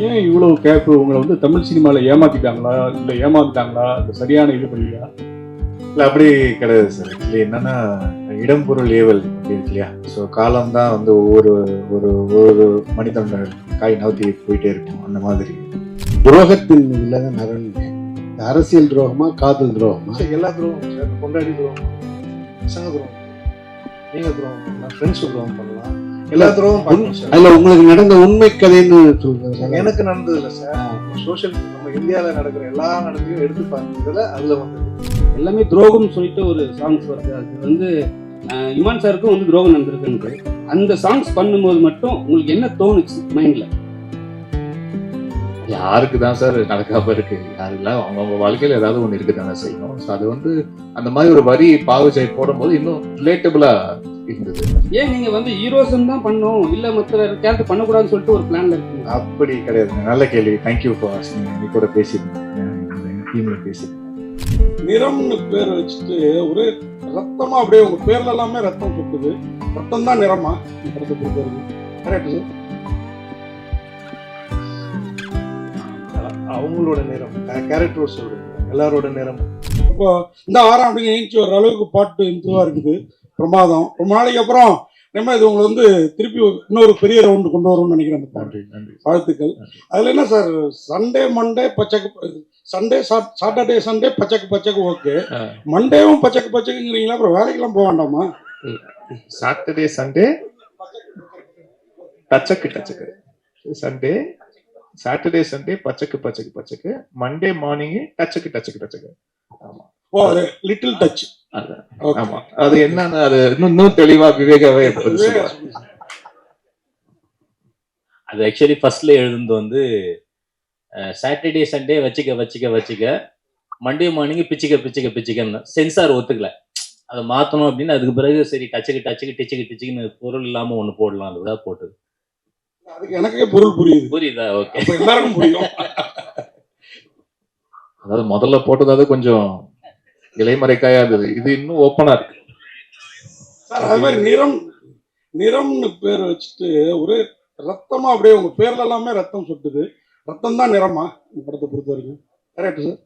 ஏன் இவ்வளவு கேப்? உங்களை வந்து தமிழ் சினிமாவில் ஏமாத்திட்டாங்களா, இல்லை ஏமாத்திட்டாங்களா, இல்லை சரியான இது பண்ணியா? இல்லை அப்படி கிடையாது சார். ஆக்சுவலி என்னன்னா, இடம் பொருள் ஏவல் அப்படி இருக்கு இல்லையா? ஸோ காலம் தான் வந்து ஒவ்வொரு ஒரு ஒரு மனிதனோட காய் நகர்த்தி போயிட்டே இருக்கும். அந்த மாதிரி துரோகத்தின் இதில் தான் நிறைய அரசியல் துரோகமா, காதல் துரோகமா? எல்லா துரோகம் சார். கொண்டாடி துரோகம், பசங்க துரோகம், நீங்க துரோகம் பண்ணலாம், ஃப்ரெண்ட்ஸ் துரோகம் பண்ணலாம், எல்லா துரோகம் பண்ணலாம் சார். அதுல உங்களுக்கு நடந்த உண்மை கதைன்னு சொல்றேன். எனக்கு நடந்தது இல்லை சார். சோஷியல் நம்ம இந்தியாவில் நடக்கிற எல்லா நடத்தையும் எடுத்து பார்த்ததுல அதுல வந்து எல்லாமே துரோகம்னு சொல்லிட்டு ஒரு சாங்ஸ் வருது. அது வந்து இமான் சாருக்கும் வந்து துரோகம் நடந்திருக்குன்ட்டு அந்த சாங்ஸ் பண்ணும்போது மட்டும் உங்களுக்கு என்ன தோணுச்சு மைண்ட்ல? யாருக்கு தான் சார் நடக்காம இருக்கு? யாருக்கெல்லாம் அவங்கவுங்க வாழ்க்கையில் ஏதாவது ஒன்று இருக்கு தானே செய்யணும். ஸோ அது வந்து அந்த மாதிரி ஒரு வரி பாவச்சை போடும்போது இன்னும் ரிலேட்டபிளா இருந்தது. ஏன் நீங்க வந்து ஹீரோசன் தான் பண்ணணும், இல்ல மற்ற கேரக்டர் பண்ணக்கூடாதுன்னு சொல்லிட்டு ஒரு பிளான்ல இருக்கீங்க? அப்படி கிடையாது. நல்ல கேள்வி. Thank you for asking. நீ கூட பேசியிருந்தேன், டீம்ல பேசியிருந்தேன். நிறம்னு பேர் வச்சுட்டு ஒரே ரத்தமா அப்படியே உங்க பேர்ல எல்லாமே ரத்தம் சுட்டுது. ரத்தம் தான் நிறமா இந்த படத்தை பொறுத்தவரைக்கும்? கரெக்ட். அவங்களோட நேரம், கேரக்டர்ஸோட எல்லாரோட நேரம். இப்போ இந்த ஆறாம் அப்படிங்க ஏஞ்சி வர அளவுக்கு பாட்டு இன்ட்ரூவா இருக்குது. பிரமாதம். ரொம்ப நாளைக்கு அப்புறம் நம்ம இது உங்களை வந்து திருப்பி இன்னொரு பெரிய ரவுண்டு கொண்டு வரும்னு நினைக்கிறேன். அந்த பாட்டு வாழ்த்துக்கள். அதுல என்ன சார், சண்டே மண்டே பச்சைக்கு, சண்டே சாட்டர்டே சண்டே பச்சைக்கு பச்சைக்கு ஓகே, மண்டேவும் பச்சைக்கு பச்சைக்குங்கிறீங்களா? அப்புறம் வேலைக்கெல்லாம் போக வேண்டாமா? சாட்டர்டே சண்டே டச்சக்கு டச்சக்கு, சண்டே சாட்டர்டே சண்டே பச்சைக்கு பச்சைக்கு பச்சைக்கு, மண்டே மார்னிங் டச்சக்கு டச்சக்கு டச்சக்கு. ஆமா. ஓ, அது லிட்டில் டச். ஆமா. அது என்னன்னு அது இன்னும் தெளிவா விவேகாவே அது ஆக்சுவலி ஃபர்ஸ்ட்ல எழுதுனது வந்து சாட்டர்டே சண்டே வச்சுக்க வச்சுக்க வச்சுக்க, மண்டே மார்னிங் பிச்சுக்க பிச்சுக்க பிச்சுக்கன்னு சென்சார் ஒத்துக்கல. அதை மாற்றணும் அப்படின்னு அதுக்கு பிறகு சரி டச்சுக்கு டச்சுக்கு டிச்சுக்கு டிச்சுக்குன்னு பொருள் இல்லாமல் ஒன்று போடலாம். அதுதான் போட்டது. அதுக்கு எனக்கே பொருள் புரியுதா? ஓகே, எல்லாருக்கும் புரியும். அதாவது முதல்ல போட்டதாவது கொஞ்சம் இலைமறைக்காயா இருந்தது, இது இன்னும் ஓப்பனா இருக்கு சார். அது மாதிரி நிறம்னு பேர் வச்சுட்டு ஒரே ரத்தமா அப்படியே உங்க பேர்ல எல்லாமே ரத்தம் சுட்டுது. ரத்தம் தான் நிறமா இந்த படத்தை பொறுத்த வரைக்கும்? Correct sir.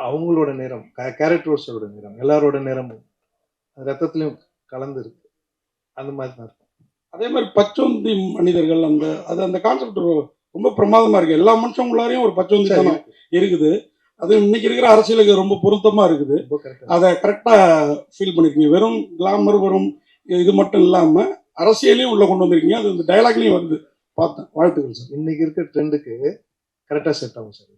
அவங்களோட நேரம், கேரக்டர்ஸோட நேரம், எல்லாரோட நேரமும் ரத்தத்திலையும் கலந்து இருக்கு. அந்த மாதிரி தான் இருக்கும். அதே மாதிரி பச்சோந்தி மனிதர்கள், அந்த கான்செப்ட் ரொம்ப பிரமாதமா இருக்கு. எல்லா மனுஷங்களாரையும் ஒரு பச்சோந்தி தனம் இருக்குது. அது இன்னைக்கு இருக்கிற அரசியலுக்கு ரொம்ப பொருத்தமா இருக்குது. அதை கரெக்டா ஃபீல் பண்ணிருக்கீங்க. வெறும் கிளாமர், வெறும் இது மட்டும் இல்லாம அரசியலையும் உள்ள கொண்டு வந்திருக்கீங்க. அது இந்த டயலாக்லயும் வருது, பார்த்தேன். வாழ்த்துக்கள் சார். இன்னைக்கு இருக்கிற ட்ரெண்டுக்கு கரெக்டா செட் ஆகும் சார்.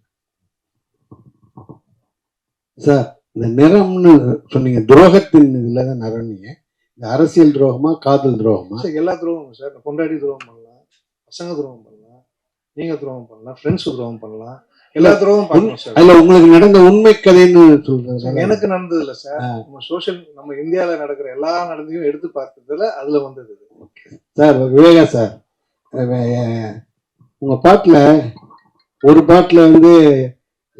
சார், இந்த நிறம்னு சொன்னீங்க, துரோகத்தின் இதுல தான் நிறம்னீங்க. இந்த அரசியல் துரோகமா, காதல் துரோகமா? எல்லா துரோகமும் சார். கொண்டாடி துரோகம் பண்ணலாம், பசங்க துரோகம் பண்ணலாம், நீங்க துரோகம் பண்ணலாம், ஃப்ரெண்ட்ஸ் துரோகம் பண்ணலாம், எல்லா துரோகம் பண்ணலாம் சார். அதுல உங்களுக்கு நடந்த உண்மை கதைன்னு சொல்றேன். எனக்கு நடந்தது இல்லை சார். நம்ம இந்தியாவில் நடக்கிற எல்லா நடந்தையும் எடுத்து பார்த்ததுல அதுல வந்தது சார். விவேகா சார், உங்க பாட்டுல ஒரு பாட்டுல வந்து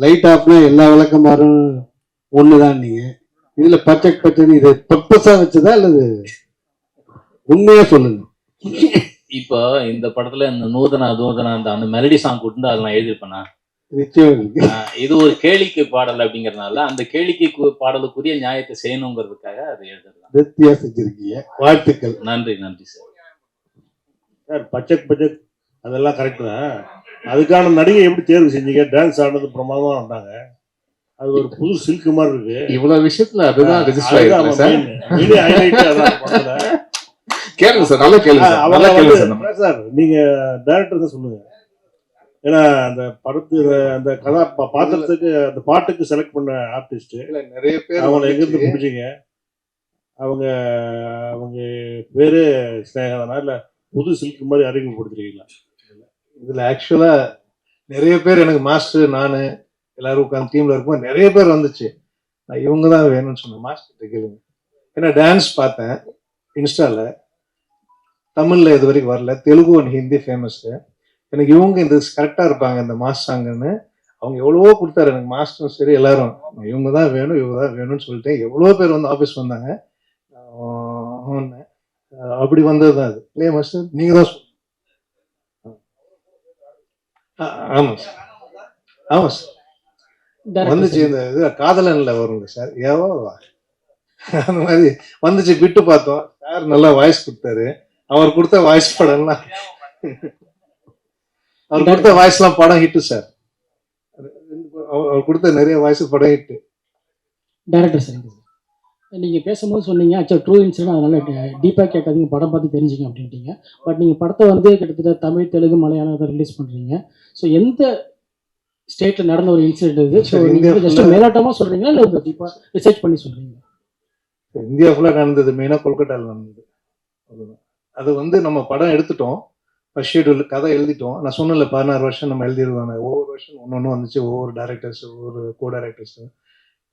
லைட் ஆஃப்னா எல்லா விளக்கமாறும் ஒண்ணுதான் நீங்க. இதுல பச்சை பச்சை இது பர்பஸா வச்சதா அல்லது உண்மையா சொல்லுங்க? இப்போ இந்த படத்துல இந்த நூதன அதூதன அந்த மெலடி சாங் கொடுத்து அதை நான் எழுதியிருப்பேனா? இது ஒரு கேளிக்கை பாடல் அப்படிங்கறதுனால அந்த கேளிக்கை பாடலுக்குரிய நியாயத்தை செய்யணுங்கிறதுக்காக அதை எழுதலாம். செஞ்சிருக்கீங்க. வாழ்த்துக்கள். நன்றி நன்றி சார். சார், பச்சக் பச்சக் அதெல்லாம் கரெக்ட் தான். அதுக்கான நடிகை எப்படி தேர்வு செஞ்சீங்க? டான்ஸ் ஆடுறது பிரமாதமா ஆடினாங்க. அது ஒரு புது சில்க் மாதிரி இருக்கு. இவ்வளவு விஷயத்துல அதுதான் ரெஜிஸ்டர் ஆயிருக்கு சார். கேளுங்க சார், நல்ல கேளுங்க சார். நீங்க டைரக்டர் தான் சொல்லுங்க. ஏன்னா அந்த படத்து அந்த பாத்திரத்துக்கு அந்த பாட்டுக்கு செலக்ட் பண்ண ஆர்டிஸ்ட் நிறைய பேர் அவங்களை எங்கிருந்து பிடிச்சிங்க? அவங்க பேரு ஸ்னேகதானா இல்ல புது சில்க் மாதிரி அறிமுகப்படுத்துறீங்களா? இதுல ஆக்சுவலா நிறைய பேர் எனக்கு மாஸ்டர், நானு எல்லாரும் உட்காந்து டீம்ல இருக்கும்போது நிறைய பேர் வந்துச்சு. நான் இவங்க தான் வேணும்னு சொன்னேன். மாஸ்டர் கேளுங்க. ஏன்னா டான்ஸ் பார்த்தேன் இன்ஸ்டால, தமிழ்ல இது வரைக்கும் வரல, தெலுங்கு அண்ட் ஹிந்தி ஃபேமஸ். எனக்கு இவங்க இந்த கரெக்டா இருப்பாங்க இந்த மாஸ் சாங்குன்னு. அவங்க எவ்வளவோ கொடுத்தாரு எனக்கு, மாஸ்டரும் சரி எல்லாரும். இவங்க தான் வேணும், இவங்க தான் வேணும்னு சொல்லிட்டேன். எவ்வளோ பேர் வந்து ஆஃபீஸ் வந்தாங்க. அப்படி வந்தது தான் அது இல்லையா மாஸ்டர்? நீங்க தான் ஆமா சார், ஆமா சார் வந்துச்சு. இந்த இது காதலன்ல வருங்க சார், ஏவோ அந்த மாதிரி வந்துச்சு. விட்டு பார்த்தோம் சார், நல்லா வாய்ஸ் கொடுத்தாரு. அவர் கொடுத்த வாய்ஸ் படம்லாம் அவர் கொடுத்த வாய்ஸ்லாம் படம் ஹிட்டு சார். அவர் கொடுத்த நிறைய வாய்ஸ் படம் ஹிட்டு. டேரக்டர் சார், நீங்கள் பேசும்போது சொன்னீங்க ஆக்சுவலாக ட்ரூ இன்சிடென்ட், அதனால் டீப்பாக கேட்காதீங்க, படம் பார்த்து தெரிஞ்சுங்க அப்படின்ட்டீங்க. பட் நீங்கள் படத்தை வந்து கிட்டத்தட்ட தமிழ், தெலுங்கு, மலையாளத்தை ரிலீஸ் பண்ணுறீங்க. ஸோ எந்த ஸ்டேட்டில் நடந்த ஒரு இன்சிடென்ட் இது? ஸோ நீங்கள் ஜஸ்ட் மேலோட்டமாக சொல்கிறீங்களா இல்லை டீப்பாக ரிசர்ச் பண்ணி சொல்கிறீங்க? இந்தியா ஃபுல்லாக நடந்தது, மெயினாக கொல்கட்டாவில் நடந்தது. அது வந்து நம்ம படம் எடுத்துட்டோம், ஃபர்ஸ்ட் ஷெட்யூல் கதை எழுதிட்டோம். நான் சொன்னல 16 வருஷம் நம்ம எழுதிடுவாங்க. ஒவ்வொரு வருஷம் ஒன்று வந்துச்சு, ஒவ்வொரு டேரக்டர்ஸ், ஒவ்வொரு கோ டேரக்டர்ஸ்.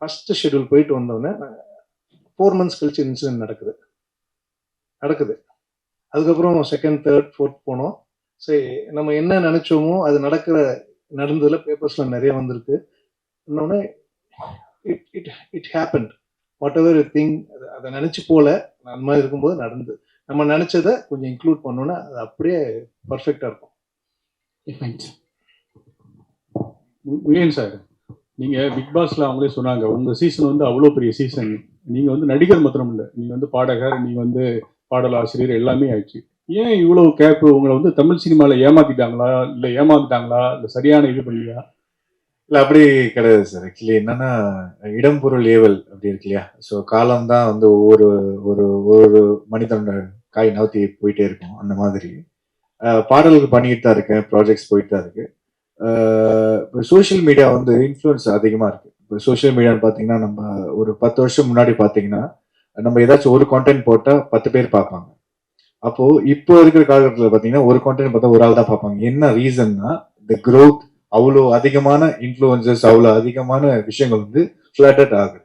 ஃபர்ஸ்ட் ஷெட்யூல் போயிட்டு வந்தோடனே 4 months கழிச்சு இன்சிடென்ட் நடக்குது. அதுக்கப்புறம் செகண்ட், தேர்ட், ஃபோர்த் போனோம். சரி, நம்ம என்ன நினைச்சோமோ அது நடந்ததுல பேப்பர்ஸ்ல நிறைய வந்திருக்கு. இன்னொன்னு it happened what ever thing. அதை நினைச்சு போல அந்த மாதிரி இருக்கும்போது நடந்து நம்ம நினைச்சதை கொஞ்சம் இன்க்ளூட் பண்ணோன்னா அது அப்படியே பர்ஃபெக்டா இருக்கும். ஏன் சார், நீங்க பிக் பாஸ்ல அவங்களே சொன்னாங்க உங்க சீசன் வந்து அவ்வளோ பெரிய சீசன். நீங்க வந்து நடிகர் மாத்திரம் இல்லை, நீங்க வந்து பாடகர், நீங்க வந்து பாடலாசிரியர் எல்லாமே ஆயிடுச்சு. ஏன் இவ்வளவு கேப்? உங்களை வந்து தமிழ் சினிமால ஏமாத்திட்டாங்களா, இல்லை சரியான இது பண்ணலையா? இல்லை அப்படி கிடையாது சார். ஆக்சுவலி என்னன்னா, இடம் பொருள் ஏவல் அப்படி இருக்கு இல்லையா? ஸோ காலம் தான் வந்து ஒவ்வொரு ஒரு மனிதனோட காய் நவுத்தி போயிட்டே இருக்கும். அந்த மாதிரி பாடல்கள் பண்ணிட்டு தான் இருக்கேன், ப்ராஜெக்ட்ஸ் போயிட்டு தான் இருக்கு. இப்போ சோஷியல் மீடியா வந்து இன்ஃப்ளூயன்ஸ் அதிகமாக இருக்கு. இப்போ சோஷியல் மீடியான்னு பார்த்தீங்கன்னா, நம்ம ஒரு 10 வருஷம் முன்னாடி பார்த்தீங்கன்னா நம்ம ஏதாச்சும் ஒரு கான்டென்ட் போட்டால் 10 பேர் பார்ப்பாங்க. அப்போ இப்போ இருக்கிற காலகட்டத்தில் பார்த்தீங்கன்னா ஒரு கான்டென்ட் பார்த்தா ஒரு ஆள் தான் பார்ப்பாங்க. என்ன ரீசன்னா, த க்ரோத், அவ்வளோ அதிகமான இன்ஃப்ளூயன்சஸ், அவ்வளோ அதிகமான விஷயங்கள் வந்து ஃபிளட்டட் ஆகுது.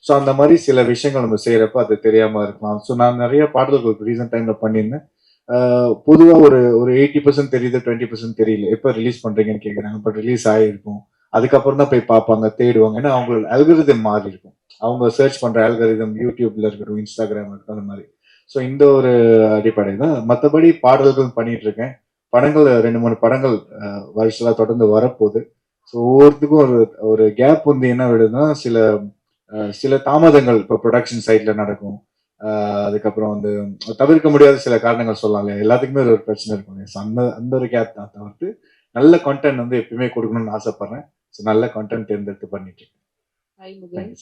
ஸோ அந்த மாதிரி சில விஷயங்கள் நம்ம செய்யறப்ப அது தெரியாம இருக்கலாம். ஸோ நான் நிறைய பாடல்கள் ரீசன்ட் டைம்ல பண்ணியிருந்தேன். பொதுவாக ஒரு 80% தெரியுது, 20% தெரியல. எப்போ ரிலீஸ் பண்றீங்கன்னு கேட்குறாங்க. பட் ரிலீஸ் ஆகிருக்கும், அதுக்கப்புறம் தான் போய் பார்ப்பாங்க, தேடுவாங்க. ஏன்னா அவங்களோட அல்கரிதம் மாறி இருக்கும். அவங்க சர்ச் பண்ற அல்கரிதம் யூடியூப்ல இருக்கட்டும், இன்ஸ்டாகிராம் இருக்கட்டும், அந்த மாதிரி. ஸோ இந்த ஒரு அடிப்படை தான். மற்றபடி பாடல்கள் பண்ணிட்டு இருக்கேன். படங்கள் 2-3 படங்கள் வருஷத்துல தொடர்ந்து வரப்போகுது. ஸோ ஒவ்வொருத்துக்கும் ஒரு கேப் வந்து என்ன விடுதுன்னா, சில தாமதங்கள் இப்போ ப்ரொடக்ஷன் சைட்ல நடக்கும். அதுக்கப்புறம் வந்து தவிர்க்க முடியாத சில காரணங்கள் சொல்லலாம் இல்லையா? எல்லாத்துக்குமே ஒரு பிரச்சனை இருக்கும். ஸோ அந்த ஒரு கேப் தான் தவிர்த்து நல்ல கண்டென்ட் வந்து எப்பயுமே கொடுக்கணும்னு ஆசைப்படுறேன். ஸோ நல்ல கண்டென்ட் தேர்ந்தெடுத்து பண்ணிட்டு இருக்கேன்.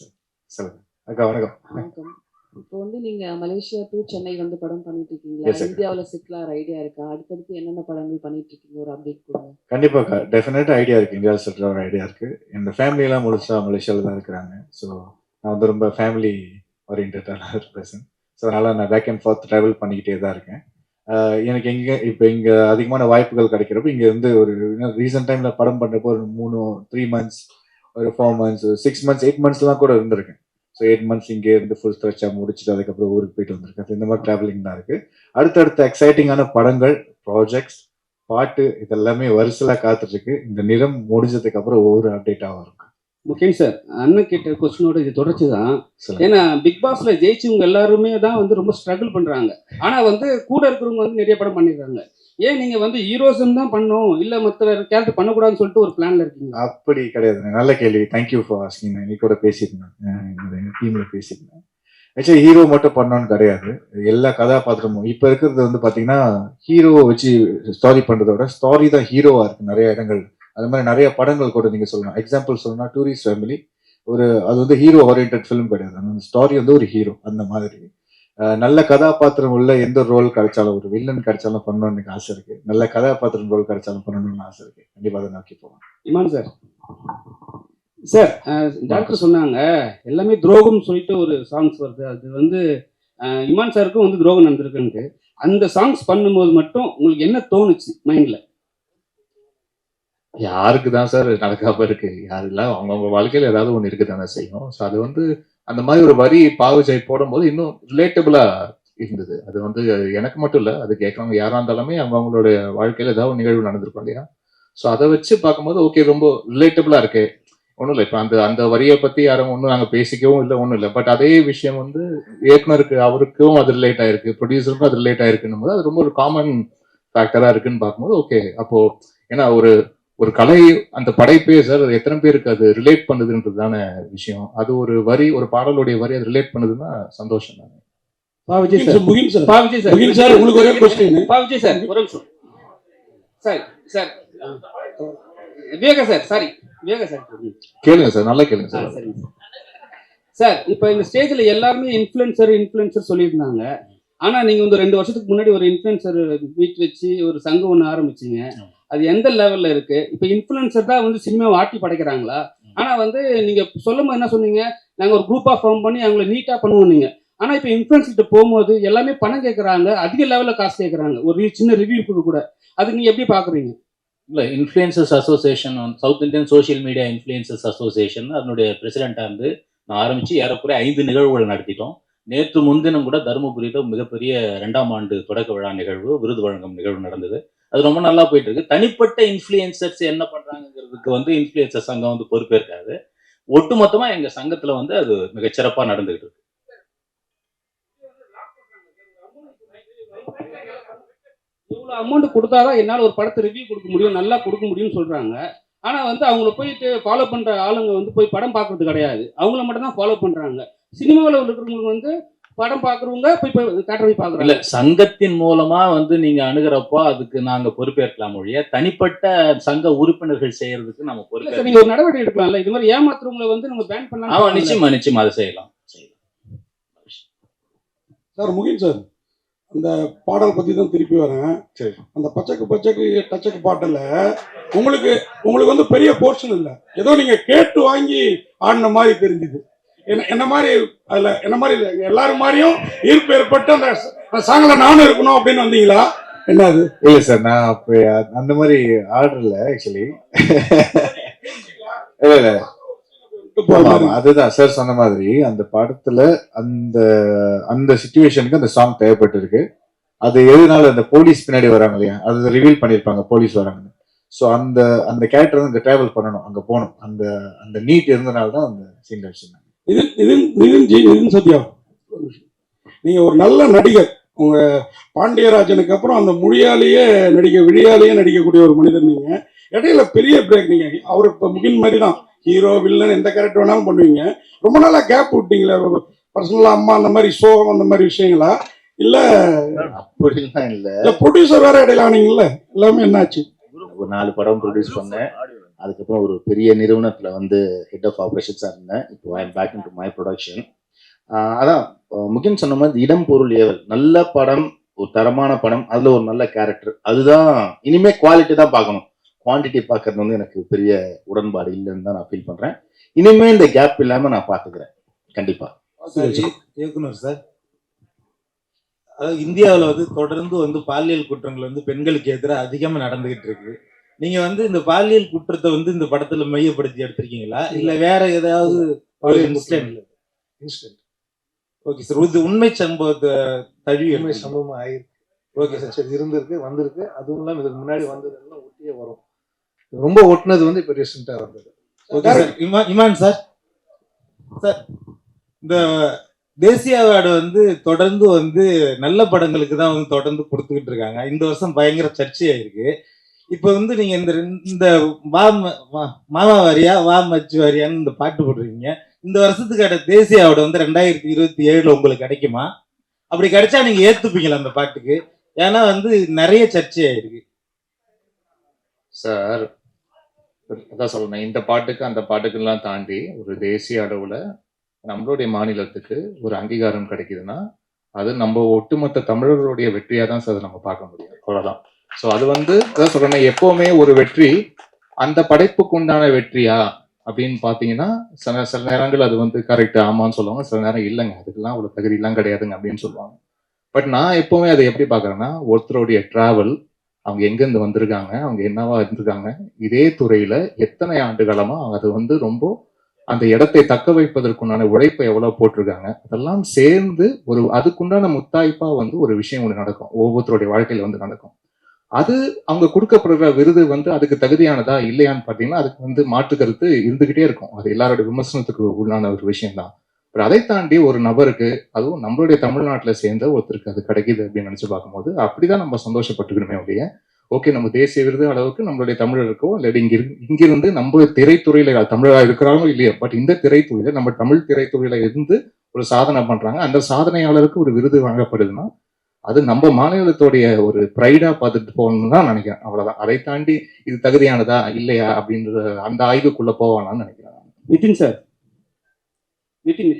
சார் சொல்லுங்க அக்கா. வணக்கம். இப்போ வந்து நீங்க மலேசியா டு சென்னை வந்து படம் பண்ணிட்டு இருக்கீங்களா? இந்தியாவில் செட்டில் ஆகிற ஐடியா இருக்கா? அடுத்தடுத்து என்னென்ன படங்கள் பண்ணிட்டு இருக்கீங்க, ஒரு அப்டேட் கொடுங்க. கண்டிப்பாக்கா, டெஃபினட்டா ஐடியா இருக்கு. இந்தியாவில் செட்டில் ஆகிற ஐடியா இருக்கு. என் ஃபேமிலியெல்லாம் முழுசா மலேசியாவில் தான் இருக்கிறாங்க. ஸோ நான் வந்து ரொம்ப ஃபேமிலி ஓரியன்டான ஒரு பர்சன். ஸோ அதனால நான் பேக் அண்ட் ஃபார்த் ட்ராவல் பண்ணிக்கிட்டே தான் இருக்கேன். எனக்கு இப்போ இங்கே அதிகமான வாய்ப்புகள் கிடைக்கிறப்ப இங்கே இருந்து ஒரு ரீசெண்ட் டைம்ல படம் பண்ணுறப்போ ஒரு 3 months, ஒரு 4 months, 6 months, 8 monthsலாம் கூட இருந்திருக்கேன். ஸோ 8 months இங்கே இருந்து ஃபுல் ஸ்ட்ரெச்சாக முடிச்சுட்டு அதுக்கப்புறம் ஊருக்கு போயிட்டு வந்திருக்கேன். இந்த மாதிரி ட்ராவலிங் தான் இருக்கு. அடுத்தடுத்த எக்ஸைட்டிங்கான படங்கள், ப்ராஜெக்ட்ஸ், பாட்டு இதெல்லாமே வரிசலாக காத்துட்டு இருக்கு. இந்த நிறம் முடிஞ்சதுக்கு அப்புறம் ஒவ்வொரு அப்டேட்டாக இருக்கும். முகேன் சார், அண்ணன் கேட்ட கொஸ்டினோட இது தொடர்ச்சி தான். ஏன்னா பிக் பாஸ்ல ஜெயிச்சவங்க எல்லாருமே தான் வந்து ரொம்ப ஸ்ட்ரகிள் பண்றாங்க. ஆனா வந்து கூட இருக்கிறவங்க வந்து நிறைய படம் பண்ணிடுறாங்க. ஏன் நீங்க வந்து ஹீரோசம் தான் பண்ணணும், இல்ல மற்ற கேரக்டர் பண்ணக்கூடாதுன்னு சொல்லிட்டு ஒரு பிளான்ல இருக்கீங்க? அப்படி கிடையாது. நல்ல கேள்வி, தேங்க்யூ ஃபார் ஆஸ்கிங். நான் இன்னைக்கு கூட பேசியிருந்தேன், என்னோட டீம்ல பேசியிருந்தேன். ஆக்சுவலி ஹீரோ மட்டும் பண்ணணும்னு கிடையாது, எல்லா கதாபாத்திரமும். இப்போ இருக்கிறது வந்து பாத்தீங்கன்னா ஹீரோவை வச்சு ஸ்டாரி பண்றதை விட ஸ்டாரி தான் ஹீரோவா இருக்கு நிறைய இடங்கள். அது மாதிரி நிறைய படங்கள் கூட நீங்க சொல்லலாம். எக்ஸாம்பிள் சொல்லணும்னா டூரிஸ்ட் ஃபேமிலி, அது வந்து ஹீரோ ஓரியன்ட் ஃபிலிம் கிடையாது, அந்த ஸ்டாரி வந்து ஒரு ஹீரோ. அந்த மாதிரி நல்ல கதாபாத்திரம் உள்ள எந்த ரோல் கிடைச்சாலும், ஒரு வில்லன் கிடைச்சாலும் பண்ணணும்னு எனக்கு ஆசை இருக்கு. நல்ல கதாபாத்திரம் ரோல் கிடைச்சாலும் பண்ணணும்னு ஆசை இருக்கு. கண்டிப்பா அதை நோக்கி போவோம். இமான் சார், டாக்டர் சொன்னாங்க எல்லாமே துரோகம்னு சொல்லிட்டு ஒரு சாங்ஸ் வருது. அது வந்து இமான் சாருக்கும் வந்து துரோகம் நடந்திருக்குன்ட்டு. அந்த சாங்ஸ் பண்ணும்போது மட்டும் உங்களுக்கு என்ன தோணுச்சு மைண்ட்ல? யாருக்கு தான் சார் நடக்காம இருக்கு? யாருலாம் அவங்கவுங்க வாழ்க்கையில ஏதாவது ஒன்று இருக்கு தானே செய்யும். ஸோ அது வந்து அந்த மாதிரி ஒரு வரி பாவுஜை போடும்போது இன்னும் ரிலேட்டபிளா இருந்தது. அது வந்து எனக்கு மட்டும் இல்லை, அது கேட்கறவங்க யாரா இருந்தாலுமே அவங்களோட வாழ்க்கையில ஏதாவது ஒரு நிகழ்வு நடந்திருக்கும் இல்லையா? ஸோ அதை வச்சு பார்க்கும்போது ஓகே, ரொம்ப ரிலேட்டபிளா இருக்கு. ஒன்றும் இல்லை. இப்போ அந்த வரியை பத்தி யாரும் ஒன்றும் நாங்கள் பேசிக்கவும் இல்லை, ஒன்றும் இல்லை. பட் அதே விஷயம் வந்து இயக்குனருக்கு அவருக்கும் அது ரிலேட் ஆயிருக்கு, ப்ரொடியூசருக்கும் அது ரிலேட் ஆயிருக்குன்னும் போது அது ரொம்ப ஒரு காமன் ஃபேக்டரா இருக்குன்னு பார்க்கும்போது ஓகே. அப்போ ஏன்னா ஒரு கலை அந்த படைப்பே சார் அது எத்தனை பேருக்கு அது ரிலேட் பண்ணுதுன்றதுதான விஷயம். அது ஒரு வரி, ஒரு பாடலுடைய வரி அது ரிலேட் பண்ணுதுன்னா சந்தோஷம் தான். Vijay sir, Mugen sir, Vijay sir, Mugen sir, உங்களுக்கு ஒரே கொஸ்டின். விஜய் சார் ஒரு நிமிஷம் sir. Sir Viveka sir, sorry Viveka sir, கேளுங்க சார், நல்லா கேளுங்க சார். சரிங்க சார். இப்போ இந்த ஸ்டேஜில் எல்லாருமே இன்ஃப்ளூயன்சர் சொல்லியிருந்தாங்க. ஆனால் நீங்கள் வந்து 2 வருஷத்துக்கு முன்னாடி ஒரு இன்ஃப்ளூயன்சர் மீட் வச்சு ஒரு சங்கம் ஒன்று ஆரம்பிச்சிங்க. அது எந்த லெவலில் இருக்கு? இப்போ இன்ஃப்ளூயன்சர் தான் வந்து சினிமாவை ஆட்டி படைக்கிறாங்களா? ஆனால் வந்து நீங்கள் சொல்லும் போது என்ன சொன்னீங்க, நாங்கள் ஒரு குரூப்பாக ஃபார்ம் பண்ணி அவங்கள நீட்டாக பண்ணுவோம் நீங்கள். ஆனால் இப்போ இன்ஃப்ளூயன்ஸ்கிட்ட போகும்போது எல்லாமே பணம் கேட்குறாங்க, அதிக லெவலில் காசு கேட்குறாங்க, ஒரு சின்ன ரிவ்யூ கூட. அது நீங்கள் எப்படி பார்க்குறீங்க? இல்லை, influencers association, south Indian social media influencers association அதனுடைய பிரசிடெண்ட்டாக இருந்து நான் ஆரம்பித்து ஏறக்குறைய 5 நிகழ்வுகள் நடத்திட்டோம். நேற்று முன்தினம் கூட தருமபுரியில் மிகப்பெரிய 2ஆம் ஆண்டு தொடக்க விழா நிகழ்வு, விருது வழங்கும் நிகழ்வு நடந்தது. அது ரொம்ப நல்லா போயிட்டு இருக்கு. தனிப்பட்ட இன்ஃப்ளூயன்சர்ஸ் என்ன பண்ணுறாங்கிறதுக்கு வந்து இன்ஃப்ளூயன்சர் சங்கம் வந்து பொறுப்பேற்காது. ஒட்டுமொத்தமாக எங்கள் சங்கத்தில் வந்து அது மிகச்சிறப்பாக நடந்துகிட்டு இருக்கு. இவ்வளோ அமௌண்ட் கொடுத்தாதான் என்னால் ஒரு படத்தை ரிவ்யூ கொடுக்க முடியும், நல்லா கொடுக்க முடியும்னு சொல்கிறாங்க. ஆனால் வந்து அவங்கள போயிட்டு ஃபாலோ பண்ணுற ஆளுங்க வந்து போய் படம் பார்க்குறது கிடையாது, அவங்கள மட்டும் தான் ஃபாலோ பண்ணுறாங்க. சினிமாவில் இருக்கிறவங்களுக்கு வந்து படம் பார்க்குறவங்க போய் தேட்டர் போய் பார்க்குறாங்க. இல்லை, சங்கத்தின் மூலமாக வந்து நீங்கள் அணுகிறப்போ அதுக்கு நாங்கள் பொறுப்பேற்கலாம் ஒழிய தனிப்பட்ட சங்க உறுப்பினர்கள் செய்யறதுக்கு நம்ம பொறுப்பேற்க. நீங்கள் ஒரு நடவடிக்கை எடுக்கலாம்ல, இது மாதிரி ஏமாத்துறவங்களை வந்து நம்ம பேன் பண்ணலாம். ஆமாம், நிச்சயமா அதை செய்யலாம். சார் முகின் சார், அந்த பாடல் பற்றி தான் திருப்பி வரேன். சரி. அந்த டச்சக்கு பாட்டில் உங்களுக்கு வந்து பெரிய போர்ஷன் இல்லை, ஏதோ நீங்கள் கேட்டு வாங்கி ஆடின மாதிரி தெரிஞ்சுது. என்ன மாதிரி அதில் என்ன மாதிரி இல்லை, எல்லாரும் மாதிரியும் ஈர்ப்பு ஏற்பட்டு அந்த சாங்கில் நானும் இருக்கணும் அப்படின்னு வந்தீங்களா? என்ன அது? இல்லை சார், நான் அப்போ அந்த மாதிரி ஆர்டர்ல ஆக்சுவலி இல்லை அதுதான் சார் சொன்ன மாதிரி அந்த படத்துல அந்த சிச்சுவேஷனுக்கு அந்த சாங் தேவைப்பட்டு இருக்கு. அது எதுனால அந்த போலீஸ் பின்னாடி வராங்க இல்லையா, அது ரிவீல் பண்ணிருப்பாங்க போலீஸ் வராங்கன்னு. ஸோ அந்த கேரக்டர் வந்து அங்க டிராவல் பண்ணணும், அங்க போகணும். அந்த நீட் இருந்தனால தான் அந்த சீன்ல வச்சிருந்தாங்க. நிதின் சத்யா, நீங்க ஒரு நல்ல நடிகர். உங்க பாண்டியராஜனுக்கு அப்புறம் அந்த விழியாலேயே நடிக்கக்கூடிய ஒரு மனிதர் நீங்க. இடையில பெரிய பிரேக். நீங்க அவர் இப்ப முகின் மாதிரி தான், ஹீரோ வில்லன் எந்த கேரக்டர் வேணாலும் பண்ணுவீங்க. ரொம்ப நாளா கேப் விட்டீங்களா? பர்சனலா அம்மா அந்த மாதிரி சோகம் அந்த மாதிரி விஷயங்களா? இல்ல அப்படிலாம் இல்ல, ப்ரொடியூசர் வேற இடையில ஆனீங்கல்ல, எல்லாமே என்னாச்சு? ஒரு 4 படம் ப்ரொடியூஸ் பண்ணேன். அதுக்கப்புறம் ஒரு பெரிய நிறுவனத்துல வந்து ஹெட் ஆஃப் ஆப்ரேஷன்ஸா இருந்தேன். இப்போ I am back into my production. அதான் முகின் சொன்ன மாதிரி இடம் பொருள் ஏவல் நல்ல படம், ஒரு தரமான படம், அதுல ஒரு நல்ல கேரக்டர், அதுதான் இனிமே குவாலிட்டி தான் பார்க்கணும். குவான்டிட்டி பார்க்கறது வந்து எனக்கு பெரிய உடன்பாடு இல்லைன்னு தான் நான் ஃபீல் பண்றேன். இனிமே இந்த கேப் இல்லாம நான் பாத்துக்கிறேன் கண்டிப்பா. இயக்குனர் சார், அதாவது இந்தியாவில் வந்து தொடர்ந்து வந்து பாலியல் குற்றங்கள் வந்து பெண்களுக்கு எதிராக அதிகமாக நடந்துகிட்டு இருக்கு. நீங்க வந்து இந்த பாலியல் குற்றத்தை வந்து இந்த படத்துல மையப்படுத்தி எடுத்திருக்கீங்களா, இல்ல வேற ஏதாவது இன்சிடென்ட்? ஓகே சார், இது உண்மை சம்பவத்தை தழுவி உண்மை சம்பவம் ஆயிருக்கு. ஓகே சார், சரி, இருந்திருக்கு, வந்திருக்கு. அதுவும் இல்லாமல் இதுக்கு முன்னாடி வந்ததெல்லாம் ஒட்டியே வரும். ரொம்ப ஒட்டினது வந்து இப்போ ரீசெண்டாக வந்தது. Okay sir. Imman sir, sir இந்த தேசிய அவார்டு வந்து தொடர்ந்து வந்து நல்ல படங்களுக்கு தான் வந்து தொடர்ந்து கொடுத்துக்கிட்டு இருக்காங்க. இந்த வருஷம் பயங்கர சர்ச்சையாயிருக்கு. இப்போ வந்து நீங்க இந்த மாமா வாரியா வா மச்சு வாரியான்னு இந்த பாட்டு போடுறீங்க. இந்த வருஷத்துக்கான தேசிய அவார்டு வந்து 2027 உங்களுக்கு கிடைக்குமா? அப்படி கிடைச்சா நீங்க ஏத்துப்பீங்களா அந்த பாட்டுக்கு? ஏன்னா வந்து நிறைய சர்ச்சையாயிருக்கு சார். அதான் சொல்றேன், இந்த பாட்டுக்கு அந்த பாட்டுக்கெல்லாம் தாண்டி ஒரு தேசிய அளவுல நம்மளுடைய மாநிலத்துக்கு ஒரு அங்கீகாரம் கிடைக்குதுன்னா அது நம்ம ஒட்டுமொத்த தமிழர்களுடைய வெற்றியா தான் சார் நம்ம பார்க்க முடியும். அவ்வளவுதான். ஸோ அது வந்து அதான் சொல்றேன், எப்பவுமே ஒரு வெற்றி அந்த படைப்புக்கு உண்டான வெற்றியா அப்படின்னு பாத்தீங்கன்னா சில நேரங்கள் அது வந்து கரெக்ட் ஆமான்னு சொல்லுவாங்க, சில நேரம் இல்லைங்க அதுக்கெல்லாம் அவ்வளவு தகுதியெல்லாம் கிடையாதுங்க அப்படின்னு சொல்லுவாங்க. பட் நான் எப்பவுமே அதை எப்படி பாக்குறேன்னா, ஒருத்தருடைய டிராவல், அவங்க எங்கேருந்து வந்திருக்காங்க, அவங்க என்னவா இருந்திருக்காங்க, இதே துறையில எத்தனை ஆண்டு காலமா அவங்க அது வந்து ரொம்ப அந்த இடத்தை தக்க வைப்பதற்குண்டான உழைப்பை எவ்வளவு போட்டிருக்காங்க, அதெல்லாம் சேர்ந்து ஒரு அதுக்குண்டான முத்தாய்ப்பா வந்து ஒரு விஷயம் ஒன்று நடக்கும், ஒவ்வொருத்தருடைய வாழ்க்கையில வந்து நடக்கும். அது அவங்க கொடுக்கப்படுற விருது வந்து அதுக்கு தகுதியானதா இல்லையான்னு பார்த்தீங்கன்னா அதுக்கு வந்து மாற்று கருத்து இருந்துகிட்டே இருக்கும். அது எல்லாரோட விமர்சனத்துக்கு உள்ளான ஒரு விஷயம் தான். அதை தாண்டி ஒரு நபருக்கு, அதுவும் நம்மளுடைய தமிழ்நாட்டில் சேர்ந்த ஒருத்தருக்கு அது கிடைக்குது அப்படின்னு நினைச்சு பார்க்கும்போது அப்படிதான் நம்ம சந்தோஷப்பட்டுக்கணுமே ஒழிய, ஓகே நம்ம தேசிய விருது அளவுக்கு நம்மளுடைய தமிழருக்கோ இல்லாட்டி இங்கிருந்து நம்ம திரைத்துறையில தமிழராக இருக்கிறாங்களோ இல்லையோ, பட் இந்த திரைத்துறையில நம்ம தமிழ் திரைத்துறையில இருந்து ஒரு சாதனை பண்றாங்க, அந்த சாதனையாளருக்கு ஒரு விருது வழங்கப்படுதுன்னா அது நம்ம மாநிலத்தோடைய ஒரு ப்ரைடா பார்த்துட்டு போகணும்னு தான் நினைக்கிறேன். அவ்வளவுதான். அதை தாண்டி இது தகுதியானதா இல்லையா அப்படின்ற அந்த ஆய்வுக்குள்ள போவானான்னு நினைக்கிறேன். நிதின் சார், நிதின்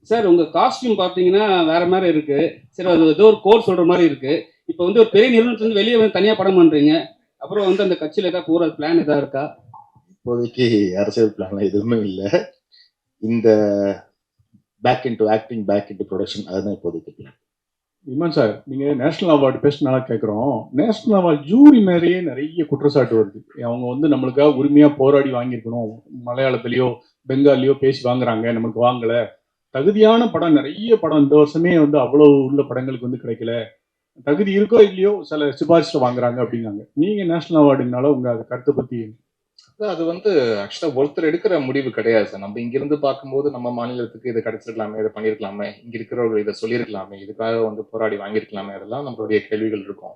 சார், உங்க காஸ்டியூம் பார்த்தீங்கன்னா வேற மாதிரி இருக்கு. சரி, அது ஏதோ ஒரு கோட் சொல்ற மாதிரி இருக்கு. இப்போ வந்து ஒரு பெரிய நிறுவனத்துல இருந்து வெளியே வந்து தனியா படம் பண்றீங்க. அப்புறம் வந்து அந்த கட்சியில ஏதாவது போற பிளான் ஏதாவது இருக்கா? இப்போதைக்கு அரசியல் பிளான்லாம் எதுவுமே இல்லை. இந்த back into acting, back into production, அதுதான் இப்போதைக்கு பிளான். இமான் சார், நீங்க நேஷனல் அவார்டு பேசினால கேட்குறோம். நேஷனல் அவார்டு ஜூரி மேலேயே நிறைய குற்றச்சாட்டு வருது. அவங்க வந்து நம்மளுக்காக உரிமையா போராடி வாங்கியிருக்கணும், மலையாளத்திலயோ பெங்காலியோ பேசி வாங்குறாங்க, நமக்கு வாங்கல. தகுதியான படம் நிறைய படம் இந்த வருஷமே வந்து அவ்வளவு உள்ள படங்களுக்கு வந்து கிடைக்கல, தகுதி இருக்கோ இல்லையோ சில சிபாரிசுல வாங்குறாங்க அப்படிங்காங்க. நீங்க நேஷனல் அவார்டுனால உங்க அதை கருத்தை பத்தி? அது வந்து ஆக்சுவலா ஒருத்தர் எடுக்கிற முடிவு கிடையாது சார். நம்ம இங்கிருந்து பார்க்கும்போது நம்ம மாநிலத்துக்கு இதை கிடைச்சிருக்கலாமே, இதை பண்ணியிருக்கலாமே, இங்க இருக்கிறவர்கள் இதை சொல்லியிருக்கலாமே, இதுக்காக வந்து போராடி வாங்கியிருக்கலாமே, அதெல்லாம் நம்மளுடைய கேள்விகள் இருக்கும்.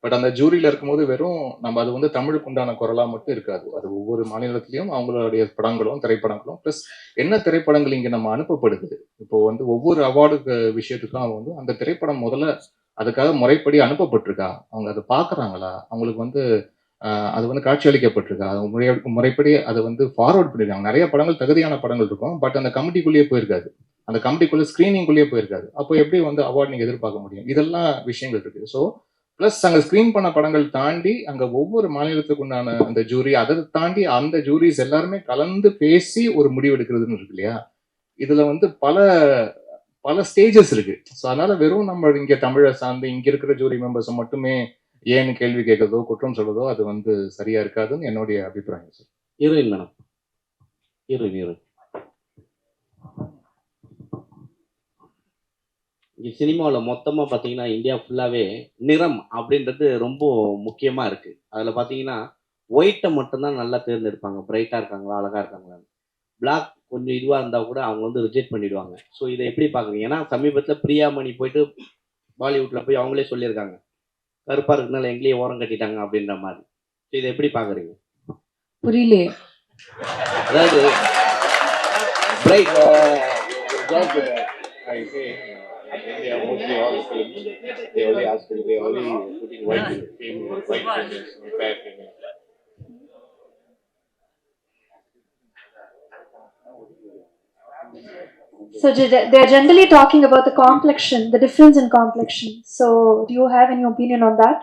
பட் அந்த ஜூரியில இருக்கும்போது வெறும் நம்ம அது வந்து தமிழுக்கு உண்டான குரலா மட்டும் இருக்காது. அது ஒவ்வொரு மாநிலத்திலையும் அவங்களுடைய படங்களும் திரைப்படங்களும் பிளஸ் என்ன திரைப்படங்கள் இங்க நம்ம அனுப்பப்படுது. இப்போ வந்து ஒவ்வொரு அவார்டு விஷயத்துக்கும் அவங்க வந்து அந்த திரைப்படம் முதல்ல அதுக்காக முறைப்படி அனுப்பப்பட்டிருக்கா, அவங்க அதை பாக்குறாங்களா, அவங்களுக்கு வந்து அது வந்து காட்சி அளிக்கப்பட்டிருக்கா, முறைப்படி அதை வந்து ஃபார்வர்ட் பண்ணிருக்காங்க. நிறைய படங்கள் தகுதியான படங்கள் இருக்கும், பட் அந்த கமிட்டிக்குள்ளேயே போயிருக்காது, அந்த கமிட்டிக்குள்ள ஸ்கிரீனிங்குள்ளேயே போயிருக்காது. அப்போ எப்படி வந்து அவார்டு நீங்க எதிர்பார்க்க முடியும்? இதெல்லாம் விஷயங்கள் இருக்கு. ஸோ பிளஸ் அங்க ஸ்கிரீன் பண்ண படங்கள் தாண்டி அங்க ஒவ்வொரு மாநிலத்துக்கு உண்டான அந்த ஜூரி, அதை தாண்டி அந்த ஜூரிஸ் எல்லாருமே கலந்து பேசி ஒரு முடிவு எடுக்கிறதுன்னு இருக்கு இல்லையா? இதுல வந்து பல பல ஸ்டேஜஸ் இருக்கு. ஸோ அதனால வெறும் நம்ம இங்க தமிழை சார்ந்து இங்க இருக்கிற ஜூரி மெம்பர்ஸை மட்டுமே ஏன்னு கேள்வி கேட்கறதோ குற்றம் சொல்றதோ அது வந்து சரியா இருக்காதுன்னு என்னுடைய அபிப்பிராயம் சார். ஹீரோயின் மேடம், ஹீரோயின் இங்கே சினிமாவில் மொத்தமாக பார்த்தீங்கன்னா இந்தியா ஃபுல்லாகவே நிறம் அப்படின்றது ரொம்ப முக்கியமாக இருக்குது. அதில் பார்த்தீங்கன்னா ஒயிட்டை மட்டும்தான் நல்லா தேர்ந்தெடுப்பாங்க, பிரைட்டாக இருக்காங்களா அழகாக இருக்காங்களா. பிளாக் கொஞ்சம் இதுவாக இருந்தால் கூட அவங்க வந்து ரிஜெக்ட் பண்ணிடுவாங்க. ஸோ இதை எப்படி பார்க்குறீங்க? ஏன்னா சமீபத்தில் பிரியாமணி போயிட்டு பாலிவுட்டில் போய் அவங்களே சொல்லியிருக்காங்க, கருப்பாக இருக்குனால எங்கேயே ஓரம் கட்டிட்டாங்க அப்படின்ற மாதிரி. ஸோ இதை எப்படி பார்க்குறீங்க? புரியலையே. அதாவது bright They are mostly all films. They only ask, they only putting white females, fair females. So they are generally talking about the complexion, the difference in complexion. So do you have any opinion on that?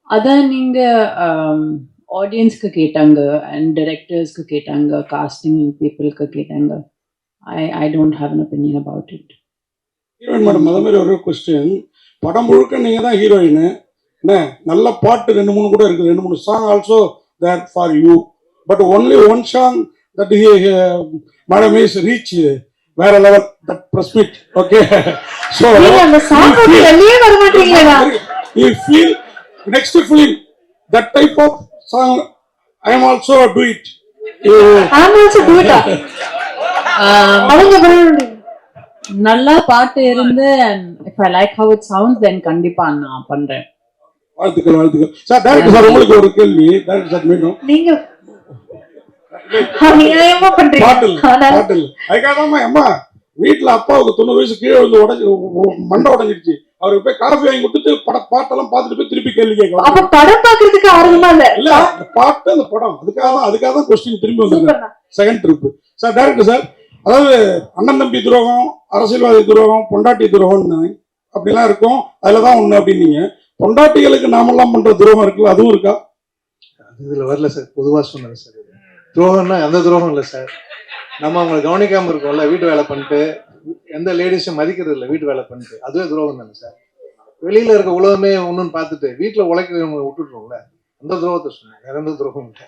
அதான் நீங்கள் ஆடியன்ஸ்க்கு கேட்டாங்க and டைரக்டர்ஸ்க்கு கேட்டாங்க, costing பீப்புளுக்கு கேட்டாங்க. I don't have an opinion about it. Heroine madam, அதே மாதிரி ஒரு கொஸ்டின். படம் முழுக்க நீங்கள் தான் ஹீரோயின், என்ன நல்ல பாட்டு 2-3 கூட இருக்குது, 2-3 song also there for you. But only one song that madam is reach வேற level, that press meet. Okay, so அந்த சாங் வெளியே வர மாட்டீங்களா? You feel next film that type of song I am also do it. I am also do it. அவங்க நல்லா பாட்டு இருந்து if I like how it sounds then கண்டிப்பா நான் பண்றேன். வாழ்த்துக்கள், வாழ்த்துக்கள் சார். டைரக்டர் சார், உங்களுக்கு ஒரு கேள்வி. டைரக்டர் சார், மீண்டும் நீங்க அநியாயமா பண்றீங்க. பாட்டில் அதுக்காக அம்மா வீட்டுல அப்பாவுக்கு 90 வயசு கீழே வந்து மண்டை உடஞ்சிருச்சு, அவருக்கு போய் காஃபி வாங்கி கொடுத்துட்டு பாட்டெல்லாம் பார்த்துட்டு போய் திருப்பி கேள்வி கேட்கலாம். அப்ப படம் பாக்குறதுக்கு ஆர்வமா இல்ல அந்த பாட்டு அந்த படம் அதுக்காக தான் கொஸ்டின் திரும்பி வந்துருக்கேன். Second trip sir. Director sir, அதாவது அண்ணன் தம்பி துரோகம், அரசியல்வாதி துரோகம், பொண்டாட்டி துரோகம்னு அப்படிலாம் இருக்கும், அதுல தான் ஒண்ணு அப்படின்னீங்க. பொண்டாட்டிகளுக்கு நாமெல்லாம் பண்ற துரோகம் இருக்குல்ல, அதுவும் இருக்கா? இதுல வரல சார், பொதுவா சொன்னது சார். துரோகம்னா அந்த துரோகம் இல்லை சார், நம்ம அவங்களை கவனிக்காம இருக்கோம்ல, வீட்டு வேலை பண்ணிட்டு எந்த லேடிஸும் மதிக்கிறது இல்லை, வீட்டு வேலை பண்ணிட்டு, அதுவே துரோகம் தானே சார். வெளியில இருக்க உலகமே ஒண்ணுன்னு பார்த்துட்டு வீட்டுல உழைக்கிறவங்களை விட்டுடுறோம்ல, அந்த துரோகத்தை சொன்னேன், வேற எந்த துரோகம் இல்லை.